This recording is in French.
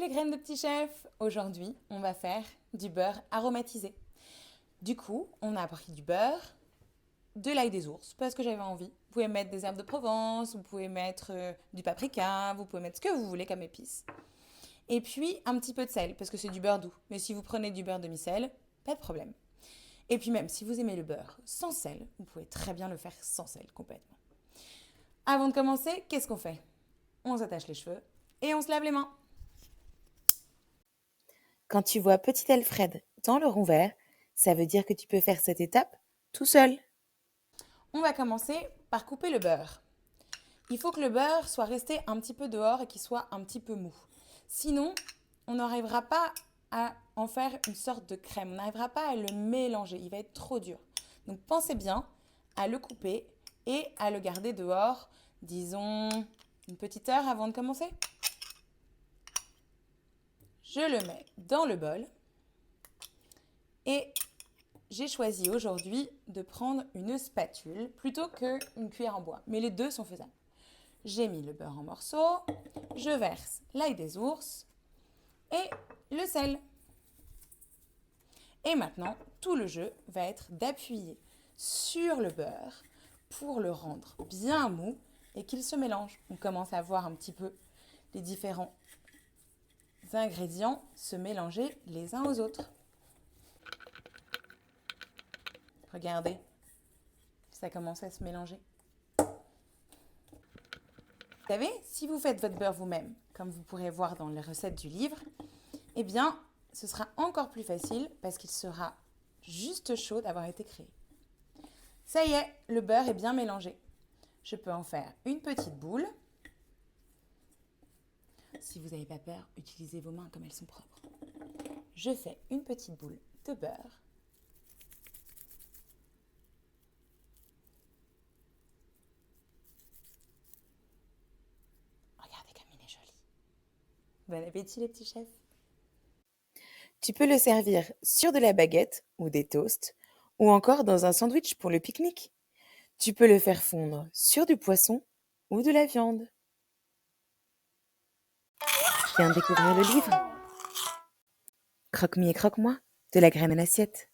les graines de petit chef! Aujourd'hui, on va faire du beurre aromatisé. Du coup, on a pris du beurre, de l'ail des ours, parce que j'avais envie. Vous pouvez mettre des herbes de Provence, vous pouvez mettre du paprika, vous pouvez mettre ce que vous voulez comme épices. Et puis, un petit peu de sel, parce que c'est du beurre doux. Mais si vous prenez du beurre demi-sel, pas de problème. Et puis même, si vous aimez le beurre sans sel, vous pouvez très bien le faire sans sel, complètement. Avant de commencer, qu'est-ce qu'on fait? On s'attache les cheveux et on se lave les mains. Quand tu vois petit Alfred dans le rond vert, ça veut dire que tu peux faire cette étape tout seul. On va commencer par couper le beurre. Il faut que le beurre soit resté un petit peu dehors et qu'il soit un petit peu mou. Sinon, on n'arrivera pas à en faire une sorte de crème. On n'arrivera pas à le mélanger. Il va être trop dur. Donc pensez bien à le couper et à le garder dehors, disons une petite heure avant de commencer. Je le mets dans le bol et j'ai choisi aujourd'hui de prendre une spatule plutôt qu'une cuillère en bois. Mais les deux sont faisables. J'ai mis le beurre en morceaux, je verse l'ail des ours et le sel. Et maintenant, tout le jeu va être d'appuyer sur le beurre pour le rendre bien mou et qu'il se mélange. On commence à voir un petit peu les différents ingrédients se mélanger les uns aux autres. Regardez, ça commence à se mélanger. Vous savez, si vous faites votre beurre vous-même, comme vous pourrez voir dans les recettes du livre, eh bien, ce sera encore plus facile parce qu'il sera juste chaud d'avoir été créé. Ça y est, le beurre est bien mélangé. Je peux en faire une petite boule. Si vous n'avez pas peur, utilisez vos mains comme elles sont propres. Je fais une petite boule de beurre. Regardez comme il est joli. Bon appétit les petits chefs. Tu peux le servir sur de la baguette ou des toasts, ou encore dans un sandwich pour le pique-nique. Tu peux le faire fondre sur du poisson ou de la viande. Tu viens de découvrir le livre Croque-mi et croque-moi, de la graine à l'assiette.